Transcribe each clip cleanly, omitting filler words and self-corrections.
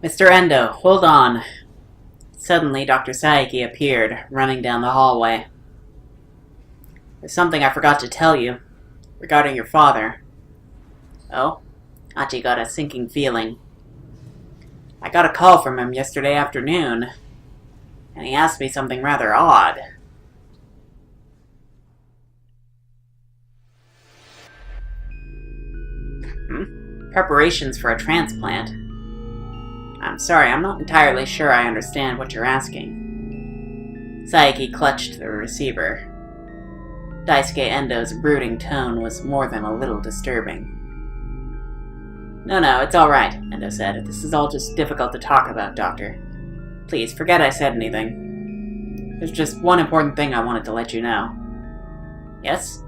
Mr. Endo, hold on. Suddenly, Dr. Saiki appeared, running down the hallway. There's something I forgot to tell you, regarding your father. Oh? Achi got a sinking feeling. I got a call from him yesterday afternoon, and he asked me something rather odd. Preparations for a transplant. I'm sorry, I'm not entirely sure I understand what you're asking. Saiki clutched the receiver. Daisuke Endo's brooding tone was more than a little disturbing. No, it's alright, Endo said. This is all just difficult to talk about, Doctor. Please, forget I said anything. There's just one important thing I wanted to let you know. Yes?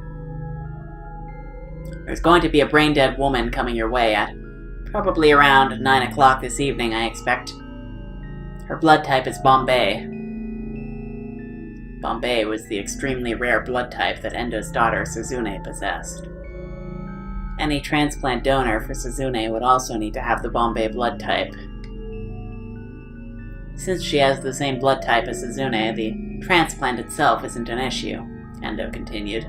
There's going to be a brain-dead woman coming your way at probably around 9 o'clock this evening, I expect. Her blood type is Bombay. Bombay was the extremely rare blood type that Endo's daughter, Suzune, possessed. Any transplant donor for Suzune would also need to have the Bombay blood type. Since she has the same blood type as Suzune, the transplant itself isn't an issue, Endo continued.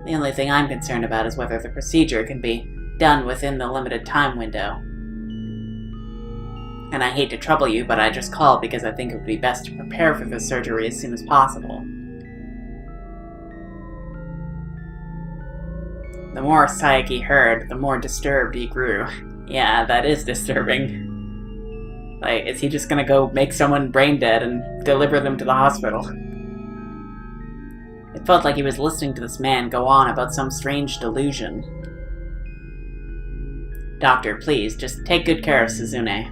The only thing I'm concerned about is whether the procedure can be done within the limited time window. And I hate to trouble you, but I just called because I think it would be best to prepare for the surgery as soon as possible. The more Saiki heard, the more disturbed he grew. Yeah, that is disturbing. Like, is he just gonna go make someone brain dead and deliver them to the hospital? It felt like he was listening to this man go on about some strange delusion. Doctor, please, just take good care of Suzune.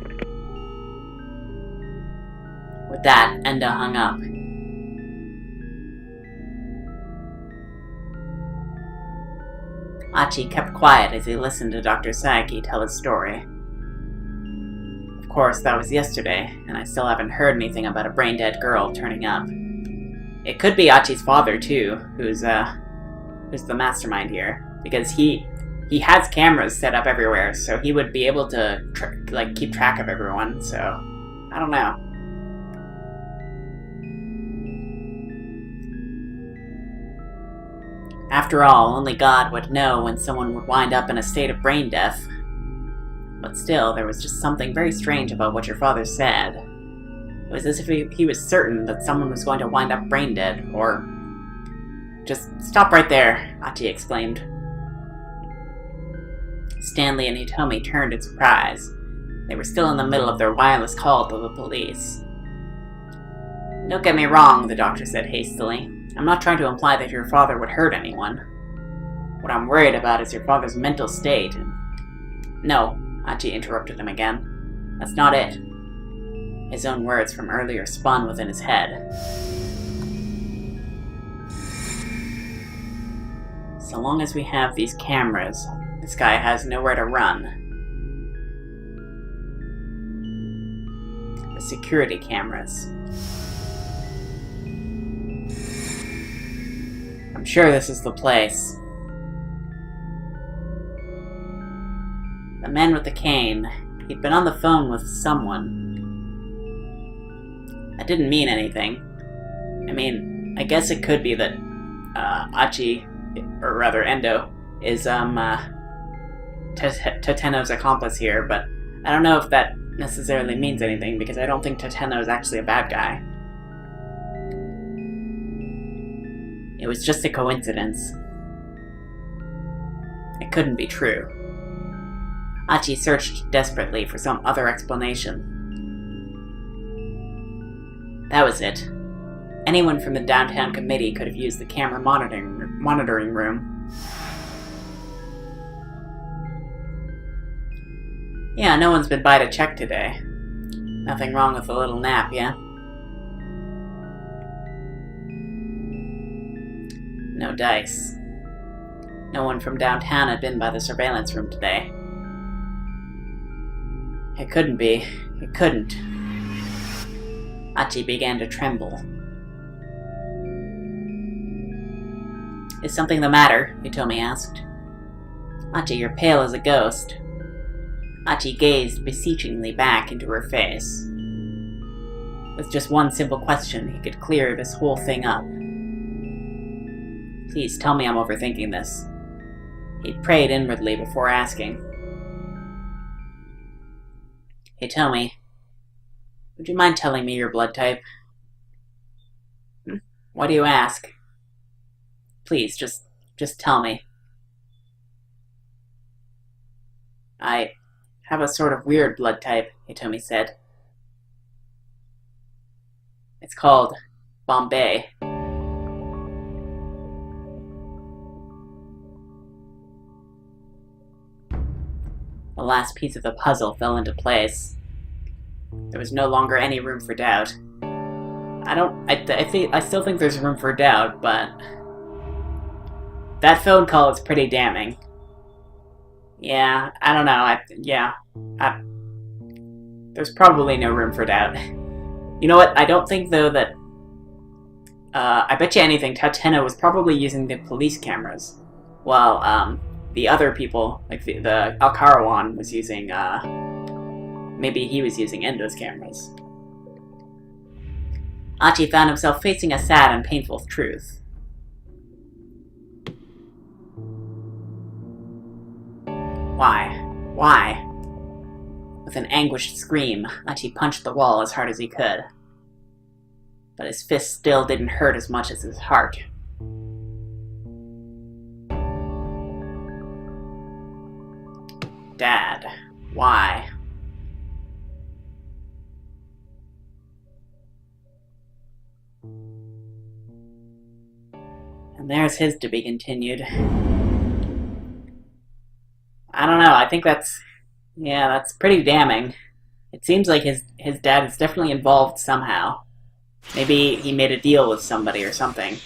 With that, Endo hung up. Achi kept quiet as he listened to Dr. Saiki tell his story. Of course, that was yesterday, and I still haven't heard anything about a brain-dead girl turning up. It could be Achi's father, too, who's the mastermind here, because he has cameras set up everywhere, so he would be able to, keep track of everyone, so I don't know. After all, only God would know when someone would wind up in a state of brain death. But still, there was just something very strange about what your father said. It was as if he was certain that someone was going to wind up brain dead, or... Just stop right there, Achi exclaimed. Stanley and Hitomi turned in surprise. They were still in the middle of their wireless call to the police. Don't get me wrong, the doctor said hastily. I'm not trying to imply that your father would hurt anyone. What I'm worried about is your father's mental state. No, Achi interrupted him again. That's not it. His own words from earlier spun within his head. So long as we have these cameras, this guy has nowhere to run. The security cameras. I'm sure this is the place. The man with the cane. He'd been on the phone with someone. I didn't mean anything. I mean, I guess it could be that Achi, or rather Endo, is Toteno's accomplice here, but I don't know if that necessarily means anything, because I don't think Toteno is actually a bad guy. It was just a coincidence. It couldn't be true. Achi searched desperately for some other explanation. That was it. Anyone from the downtown committee could have used the camera monitoring room. Yeah, no one's been by to check today. Nothing wrong with a little nap, yeah? No dice. No one from downtown had been by the surveillance room today. It couldn't be. It couldn't. Achi began to tremble. Is something the matter? Hitomi asked. Achi, you're pale as a ghost. Achi gazed beseechingly back into her face. With just one simple question, he could clear this whole thing up. Please tell me I'm overthinking this. He prayed inwardly before asking. Hey, tell me, would you mind telling me your blood type? Why do you ask? Please, just tell me. I have a sort of weird blood type, Hitomi said. It's called Bombay. The last piece of the puzzle fell into place. There was no longer any room for doubt. I still think there's room for doubt, but that phone call is pretty damning. Yeah, I don't know. There's probably no room for doubt. You know what? I don't think, though, that... I bet you anything, Tatena was probably using the police cameras, while, the other people, like the Alcarawan, was using, maybe he was using Endo's cameras. Achi found himself facing a sad and painful truth. Why? Why? With an anguished scream, Achi punched the wall as hard as he could. But his fist still didn't hurt as much as his heart. Dad, why? And there's his to be continued. I don't know, I think that's pretty damning. It seems like his dad is definitely involved somehow. Maybe he made a deal with somebody or something.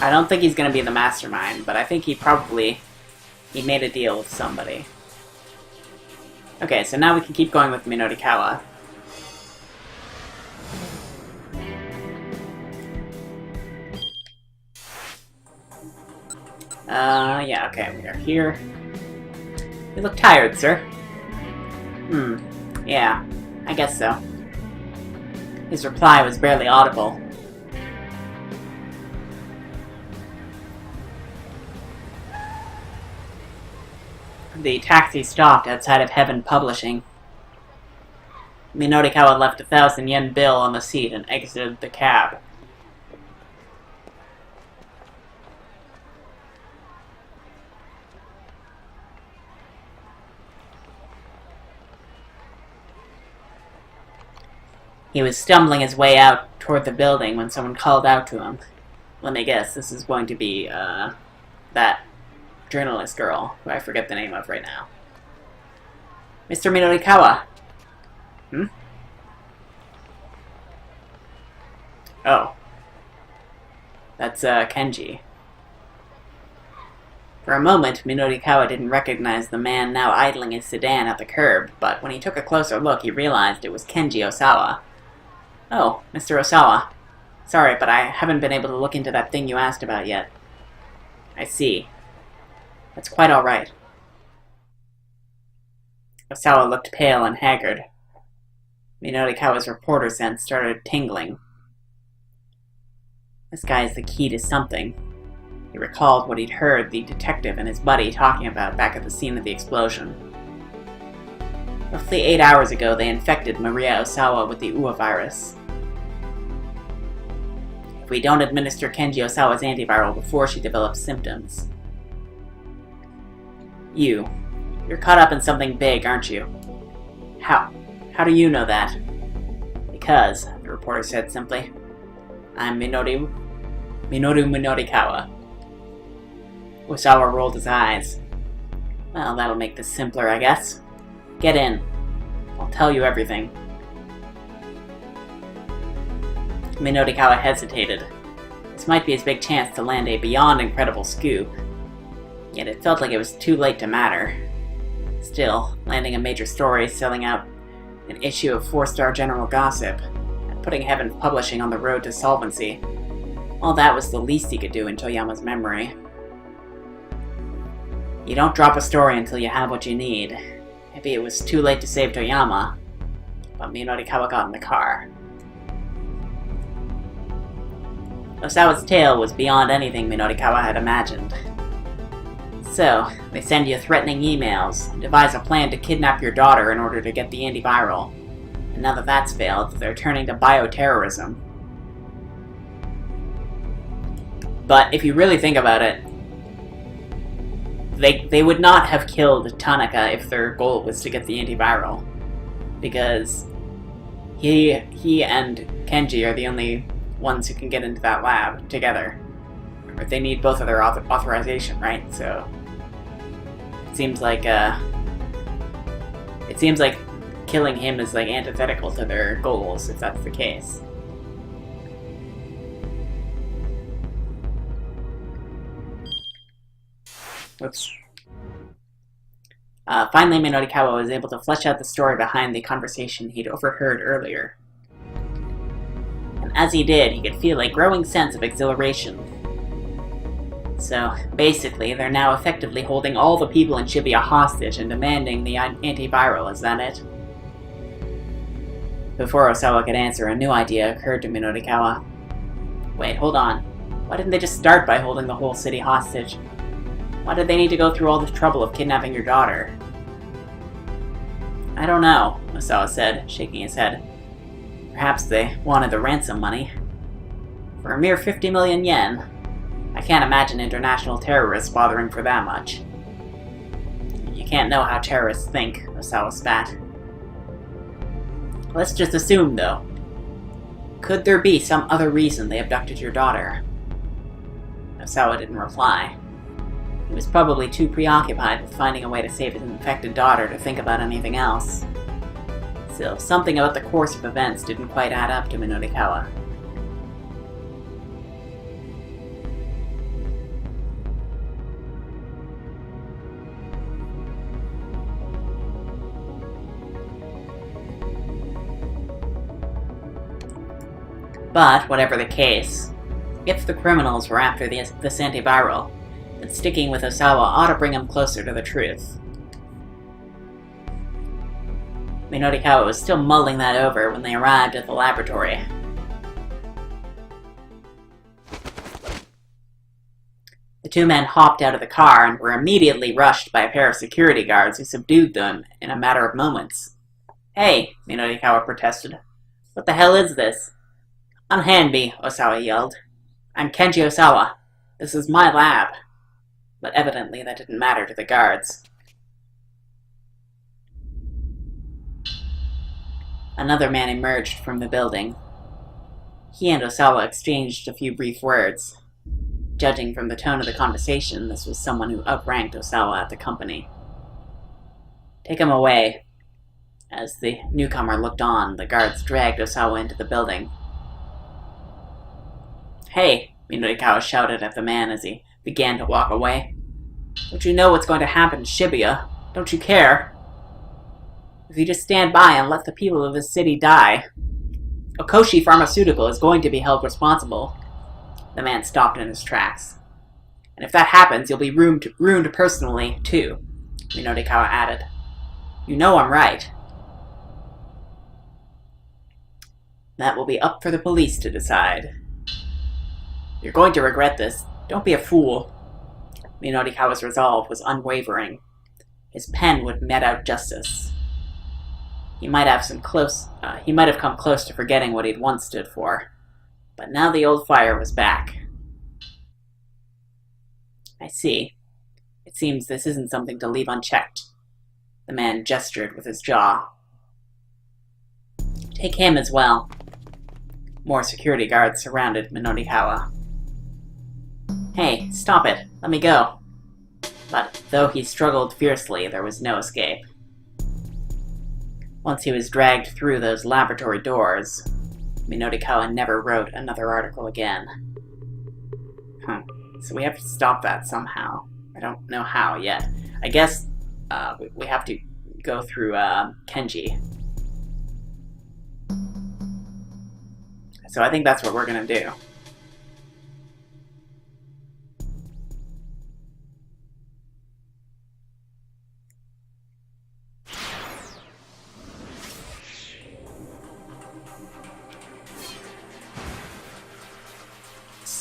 I don't think he's gonna be the mastermind, but I think he made a deal with somebody. Okay, so now we can keep going with Minorikawa. Yeah, okay, we are here. You look tired, sir. Yeah, I guess so. His reply was barely audible. The taxi stopped outside of Heaven Publishing. Minorikawa left a 1,000 yen bill on the seat and exited the cab. He was stumbling his way out toward the building when someone called out to him. Let me guess, this is going to be, that journalist girl, who I forget the name of right now. Mr. Minorikawa! Oh. That's, Kenji. For a moment, Minorikawa didn't recognize the man now idling his sedan at the curb, but when he took a closer look, he realized it was Kenji Osawa. Oh, Mr. Osawa. Sorry, but I haven't been able to look into that thing you asked about yet. I see. That's quite all right. Osawa looked pale and haggard. Minorikawa's reporter sense started tingling. This guy is the key to something. He recalled what he'd heard the detective and his buddy talking about back at the scene of the explosion. Roughly 8 hours ago, they infected Maria Osawa with the UA virus. If we don't administer Kenji Osawa's antiviral before she develops symptoms... You're caught up in something big, aren't you? How? How do you know that? Because, the reporter said simply, I'm Minoru Minorikawa. Osawa rolled his eyes. Well, that'll make this simpler, I guess. Get in. I'll tell you everything. Minorikawa hesitated. This might be his big chance to land a beyond incredible scoop. Yet it felt like it was too late to matter. Still, landing a major story, selling out an issue of 4-star general gossip, and putting Heaven Publishing on the road to solvency, all that was the least he could do in Toyama's memory. You don't drop a story until you have what you need. Maybe it was too late to save Toyama, but Minorikawa got in the car. Osawa's tale was beyond anything Minorikawa had imagined. So, they send you threatening emails, devise a plan to kidnap your daughter in order to get the antiviral. And now that that's failed, they're turning to bioterrorism. But if you really think about it, they would not have killed Tanaka if their goal was to get the antiviral. Because he and Kenji are the only ones who can get into that lab together. Or they need both of their authorization, right? So it seems like killing him is like antithetical to their goals, if that's the case. Oops. Finally, Minorikawa was able to flesh out the story behind the conversation he'd overheard earlier. And as he did, he could feel a growing sense of exhilaration. So, basically, they're now effectively holding all the people in Shibuya hostage and demanding the antiviral, is that it? Before Osawa could answer, a new idea occurred to Minorikawa. Wait, hold on. Why didn't they just start by holding the whole city hostage? Why did they need to go through all the trouble of kidnapping your daughter? I don't know, Osawa said, shaking his head. Perhaps they wanted the ransom money. For a mere 50 million yen, I can't imagine international terrorists bothering for that much. You can't know how terrorists think, Osawa spat. Let's just assume, though. Could there be some other reason they abducted your daughter? Osawa didn't reply. He was probably too preoccupied with finding a way to save his infected daughter to think about anything else. Still, something about the course of events didn't quite add up to Minorikawa. But, whatever the case, if the criminals were after this antiviral, then sticking with Osawa ought to bring him closer to the truth. Minorikawa was still mulling that over when they arrived at the laboratory. The two men hopped out of the car and were immediately rushed by a pair of security guards who subdued them in a matter of moments. Hey, Minorikawa protested. What the hell is this? Unhand me, Osawa yelled. I'm Kenji Osawa. This is my lab. But evidently that didn't matter to the guards. Another man emerged from the building. He and Osawa exchanged a few brief words. Judging from the tone of the conversation, this was someone who outranked Osawa at the company. Take him away. As the newcomer looked on, the guards dragged Osawa into the building. Hey, Minorikawa shouted at the man as he began to walk away. Don't you know what's going to happen to Shibuya? Don't you care? If you just stand by and let the people of this city die, Okoshi Pharmaceutical is going to be held responsible. The man stopped in his tracks. And if that happens, you'll be ruined personally, too, Minorikawa added. You know I'm right. That will be up for the police to decide. You're going to regret this. Don't be a fool. Minorikawa's resolve was unwavering. His pen would met out justice. He might have come close to forgetting what he'd once stood for. But now the old fire was back. I see. It seems this isn't something to leave unchecked. The man gestured with his jaw. Take him as well. More security guards surrounded Minorikawa. Hey, stop it. Let me go. But though he struggled fiercely, there was no escape. Once he was dragged through those laboratory doors, Minorikawa never wrote another article again. So we have to stop that somehow. I don't know how yet. I guess we have to go through Kenji. So I think that's what we're gonna do.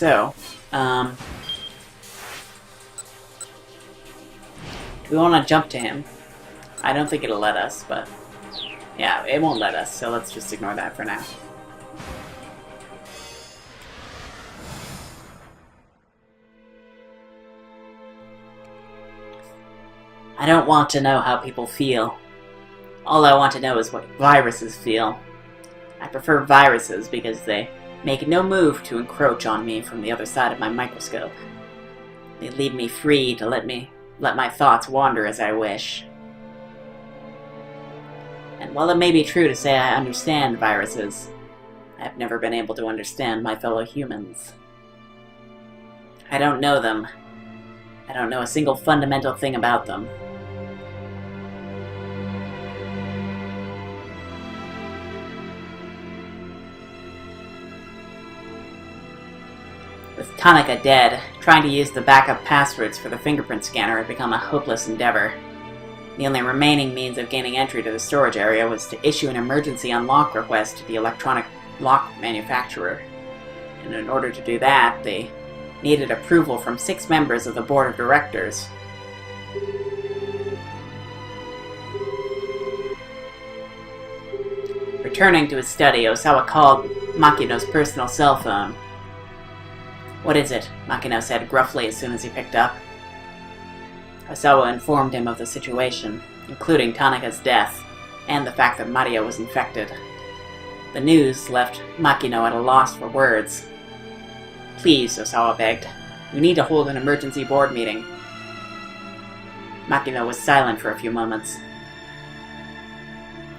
So, do we want to jump to him? I don't think it'll let us, but yeah, it won't let us, so let's just ignore that for now. I don't want to know how people feel. All I want to know is what viruses feel. I prefer viruses because they make no move to encroach on me from the other side of my microscope. They leave me free to let my thoughts wander as I wish. And while it may be true to say I understand viruses, I have never been able to understand my fellow humans. I don't know them. I don't know a single fundamental thing about them. With Tanaka dead, trying to use the backup passwords for the fingerprint scanner had become a hopeless endeavor. The only remaining means of gaining entry to the storage area was to issue an emergency unlock request to the electronic lock manufacturer. And in order to do that, they needed approval from 6 members of the board of directors. Returning to his study, Osawa called Makino's personal cell phone. "What is it?" Makino said gruffly as soon as he picked up. Osawa informed him of the situation, including Tanaka's death, and the fact that Maria was infected. The news left Makino at a loss for words. "Please," Osawa begged, "we need to hold an emergency board meeting." Makino was silent for a few moments.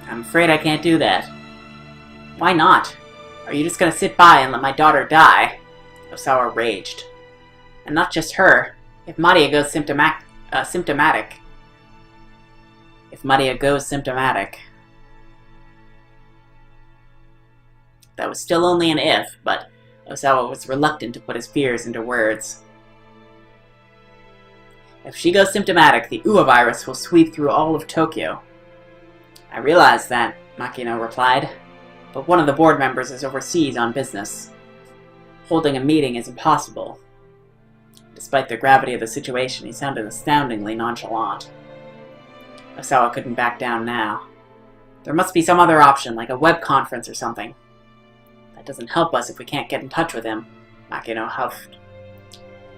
"I'm afraid I can't do that." "Why not? Are you just going to sit by and let my daughter die?" Osawa raged. "And not just her. If Maria goes symptomatic... If Maria goes symptomatic... That was still only an if, but Osawa was reluctant to put his fears into words. "If she goes symptomatic, the Uwa virus will sweep through all of Tokyo." "I realize that," Makino replied, "but one of the board members is overseas on business. Holding a meeting is impossible." Despite the gravity of the situation, he sounded astoundingly nonchalant. Osawa couldn't back down now. "There must be some other option, like a web conference or something." "That doesn't help us if we can't get in touch with him," Makino huffed.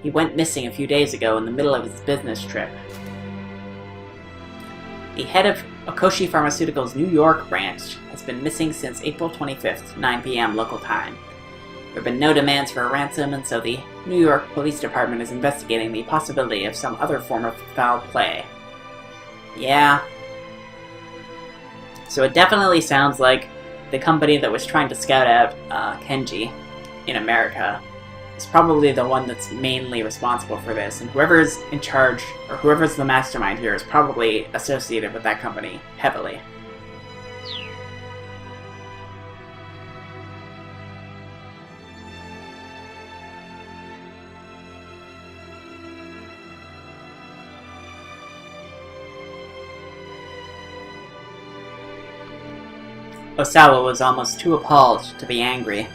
"He went missing a few days ago in the middle of his business trip." The head of Okoshi Pharmaceuticals' New York branch has been missing since April 25th, 9 p.m. local time. There have been no demands for a ransom, and so the New York Police Department is investigating the possibility of some other form of foul play. Yeah. So it definitely sounds like the company that was trying to scout out Kenji in America is probably the one that's mainly responsible for this, and whoever's in charge, or whoever's the mastermind here, is probably associated with that company heavily. Osawa was almost too appalled to be angry.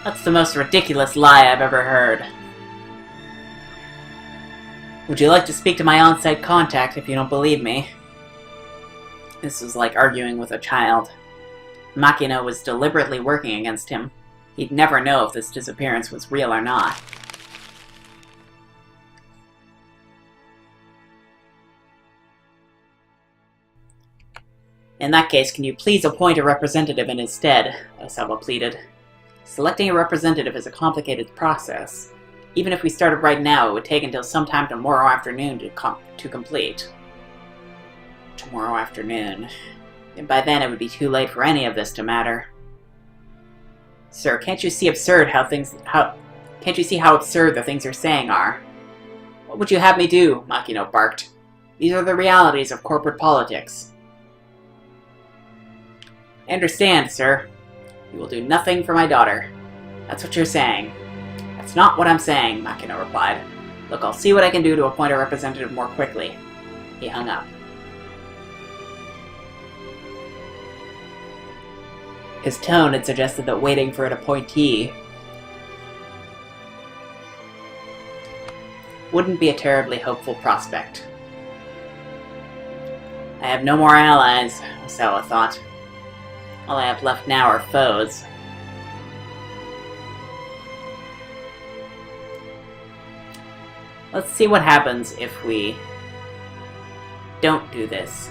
"That's the most ridiculous lie I've ever heard." "Would you like to speak to my on-site contact if you don't believe me?" This was like arguing with a child. Makino was deliberately working against him. He'd never know if this disappearance was real or not. "In that case, can you please appoint a representative in his stead?" Osawa pleaded. "Selecting a representative is a complicated process. Even if we started right now, it would take until sometime tomorrow afternoon to complete." Tomorrow afternoon. And by then it would be too late for any of this to matter. "Sir, can't you see how absurd the things you're saying are?" "What would you have me do?" Makino barked. "These are the realities of corporate politics." "I understand, sir. You will do nothing for my daughter. That's what you're saying." "That's not what I'm saying," Makino replied. "Look, I'll see what I can do to appoint a representative more quickly." He hung up. His tone had suggested that waiting for an appointee wouldn't be a terribly hopeful prospect. I have no more allies, Osawa thought. All I have left now are foes. Let's see what happens if we don't do this.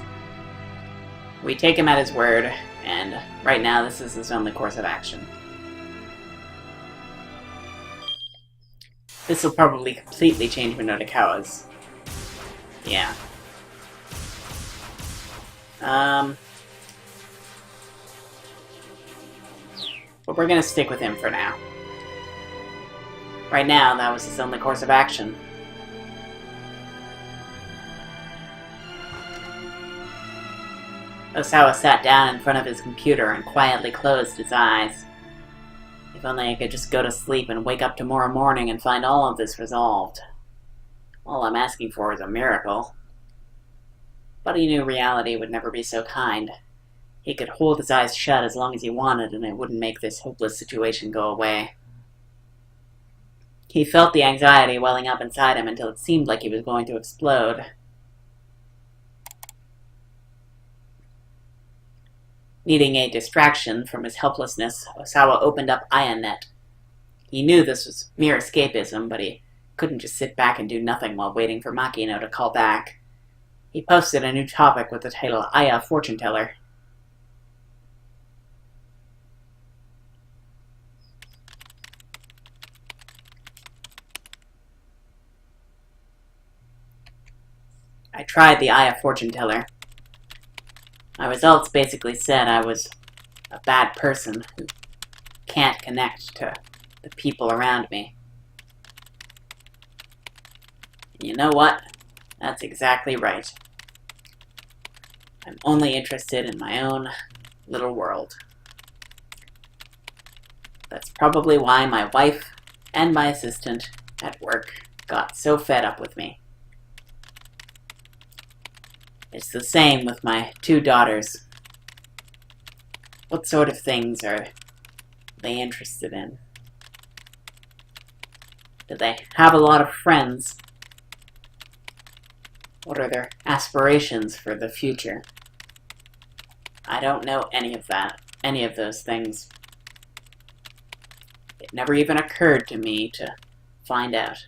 We take him at his word, and right now this is his only course of action. This will probably completely change Minotakawa's. Yeah. But we're gonna stick with him for now. Right now, that was his only course of action. Osawa sat down in front of his computer and quietly closed his eyes. If only I could just go to sleep and wake up tomorrow morning and find all of this resolved. All I'm asking for is a miracle. But he knew reality would never be so kind. He could hold his eyes shut as long as he wanted, and it wouldn't make this hopeless situation go away. He felt the anxiety welling up inside him until it seemed like he was going to explode. Needing a distraction from his helplessness, Osawa opened up IonNet. He knew this was mere escapism, but he couldn't just sit back and do nothing while waiting for Makino to call back. He posted a new topic with the title Aya Fortune Teller. I tried the Aya Fortune Teller. My results basically said I was a bad person who can't connect to the people around me. You know what? That's exactly right. I'm only interested in my own little world. That's probably why my wife and my assistant at work got so fed up with me. It's the same with my 2 daughters. What sort of things are they interested in? Do they have a lot of friends? What are their aspirations for the future? I don't know any of that, any of those things. It never even occurred to me to find out.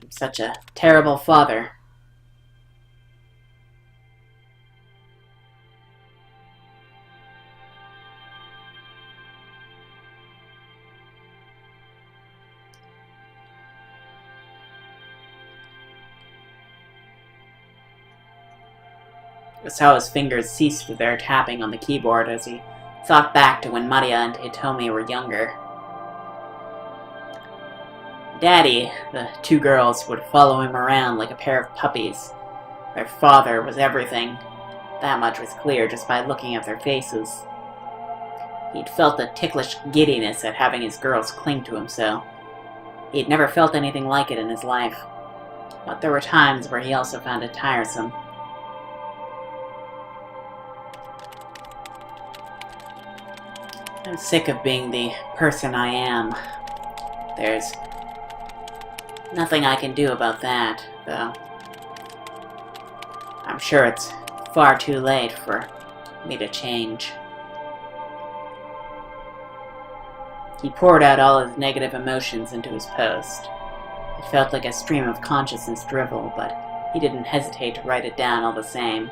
I'm such a terrible father. Osawa's fingers ceased their tapping on the keyboard as he thought back to when Maria and Hitomi were younger. Daddy, the 2 girls, would follow him around like a pair of puppies. Their father was everything. That much was clear just by looking at their faces. He'd felt a ticklish giddiness at having his girls cling to him so. He'd never felt anything like it in his life. But there were times where he also found it tiresome. I'm sick of being the person I am. There's nothing I can do about that, though. I'm sure it's far too late for me to change. He poured out all his negative emotions into his post. It felt like a stream of consciousness drivel, but he didn't hesitate to write it down all the same.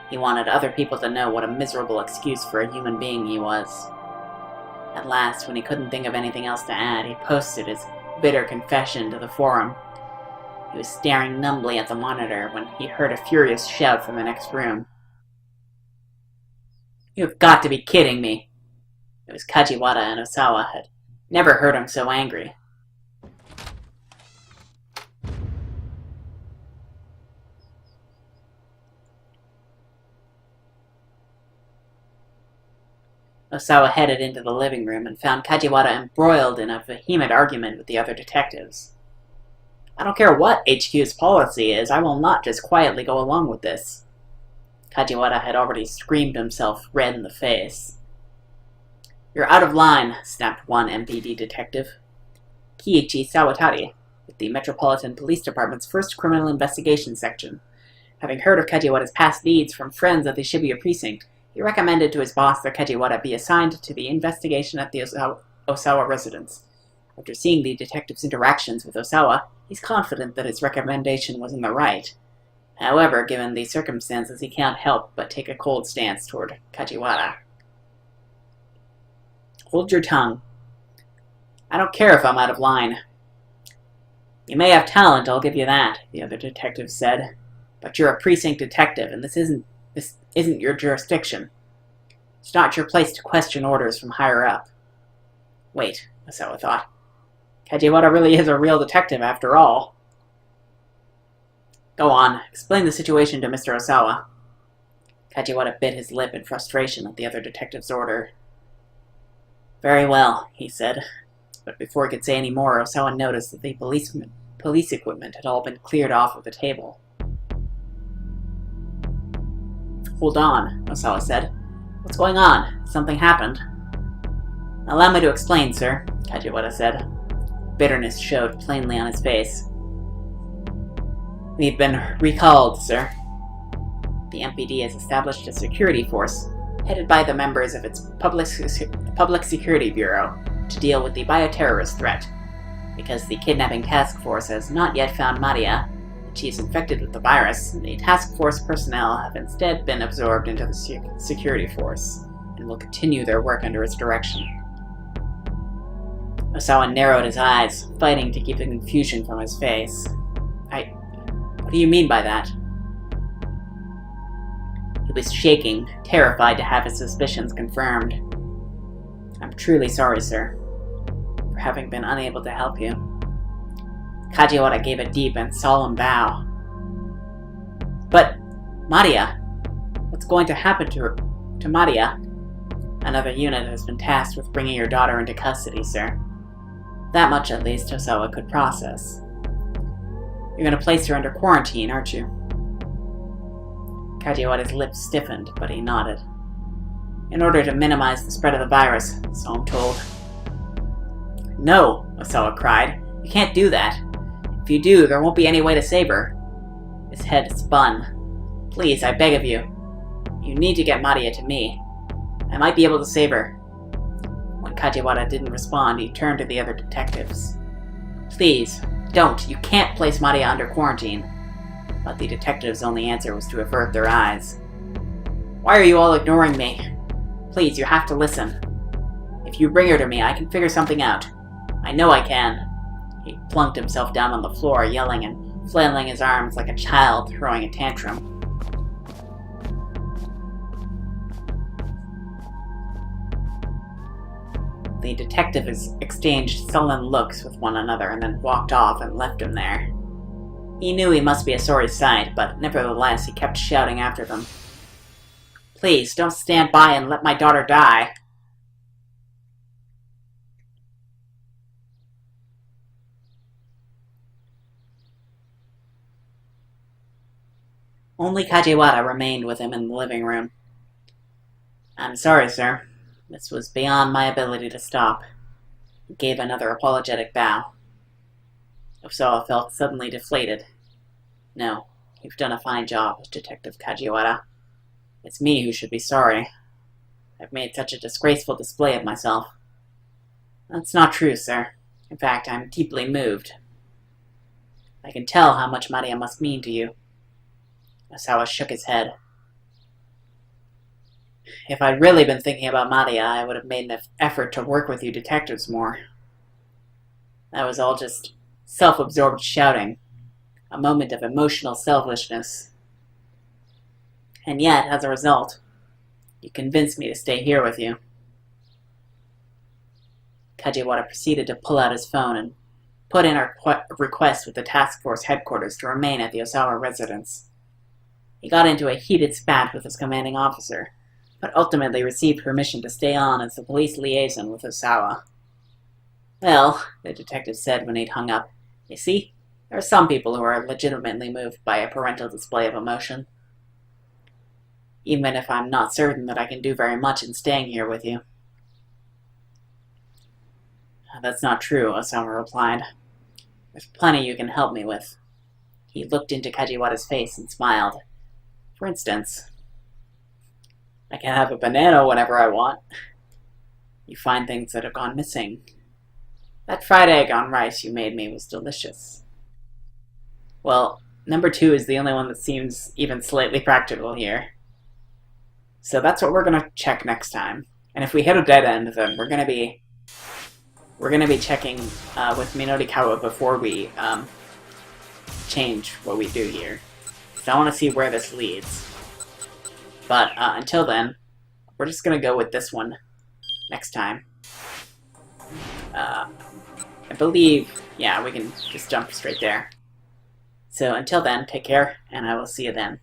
He wanted other people to know what a miserable excuse for a human being he was. At last, when he couldn't think of anything else to add, he posted his bitter confession to the forum. He was staring numbly at the monitor when he heard a furious shout from the next room. "You've got to be kidding me!" It was Kajiwara, and Osawa had never heard him so angry. Osawa headed into the living room and found Kajiwara embroiled in a vehement argument with the other detectives. "I don't care what HQ's policy is, I will not just quietly go along with this." Kajiwara had already screamed himself red in the face. "You're out of line," snapped one MPD detective. "Kiichi Sawatari, with the Metropolitan Police Department's first criminal investigation section. Having heard of Kajiwara's past deeds from friends at the Shibuya precinct, he recommended to his boss that Kajiwara be assigned to the investigation at the Osawa residence. After seeing the detective's interactions with Osawa, he's confident that his recommendation was in the right. However, given the circumstances, he can't help but take a cold stance toward Kajiwara. Hold your tongue. I don't care if I'm out of line. You may have talent, I'll give you that, the other detective said. But you're a precinct detective, and this isn't your jurisdiction. It's not your place to question orders from higher up. Wait, Osawa thought. Kajiwara really is a real detective after all. Go on, explain the situation to Mr. Osawa. Kajiwara bit his lip in frustration at the other detective's order. Very well, he said. But before he could say any more, Osawa noticed that the police equipment had all been cleared off of the table. Hold on, Osawa said. What's going on? Something happened. Allow me to explain, sir, Kajiwara said. Bitterness showed plainly on his face. We've been recalled, sir. The MPD has established a security force, headed by the members of its Public Security Bureau, to deal with the bioterrorist threat. Because the kidnapping task force has not yet found Maria, and she is infected with the virus, the task force personnel have instead been absorbed into the security force, and will continue their work under its direction. Osawa narrowed his eyes, fighting to keep the confusion from his face. What do you mean by that? He was shaking, terrified to have his suspicions confirmed. I'm truly sorry, sir, for having been unable to help you. Kajiwara gave a deep and solemn bow. But, Maria, what's going to happen to Maria? Another unit has been tasked with bringing your daughter into custody, sir. That much, at least, Osawa could process. You're going to place her under quarantine, aren't you? Kajiwara's lips stiffened, but he nodded. In order to minimize the spread of the virus, so I'm told. No, Osawa cried. You can't do that. If you do, there won't be any way to save her. His head spun. Please, I beg of you. You need to get Maria to me. I might be able to save her. When Kajiwara didn't respond, he turned to the other detectives. Please, don't. You can't place Maria under quarantine. But the detectives' only answer was to avert their eyes. Why are you all ignoring me? Please, you have to listen. If you bring her to me, I can figure something out. I know I can. He plunked himself down on the floor, yelling and flailing his arms like a child throwing a tantrum. The detectives exchanged sullen looks with one another and then walked off and left him there. He knew he must be a sorry sight, but nevertheless he kept shouting after them. Please, don't stand by and let my daughter die. Only Kajiwara remained with him in the living room. I'm sorry, sir. This was beyond my ability to stop. He gave another apologetic bow. Osawa felt suddenly deflated. No, you've done a fine job, Detective Kajiwara. It's me who should be sorry. I've made such a disgraceful display of myself. That's not true, sir. In fact, I'm deeply moved. I can tell how much Maria must mean to you. Osawa shook his head. If I'd really been thinking about Maria, I would have made an effort to work with you detectives more. That was all just self-absorbed shouting, a moment of emotional selfishness. And yet, as a result, you convinced me to stay here with you. Kajiwara proceeded to pull out his phone and put in a request with the task force headquarters to remain at the Osawa residence. He got into a heated spat with his commanding officer, but ultimately received permission to stay on as the police liaison with Osawa. Well, the detective said when he'd hung up, you see, there are some people who are legitimately moved by a parental display of emotion. Even if I'm not certain that I can do very much in staying here with you. That's not true, Osawa replied. There's plenty you can help me with. He looked into Kajiwata's face and smiled. For instance, I can have a banana whenever I want. You find things that have gone missing. That fried egg on rice you made me was delicious. Well, number 2 is the only one that seems even slightly practical here. So that's what we're gonna check next time. And if we hit a dead end, then we're gonna be checking with Minori before we change what we do here. So I want to see where this leads. But until then, we're just gonna go with this one next time. I believe, yeah, we can just jump straight there. So until then, take care, and I will see you then.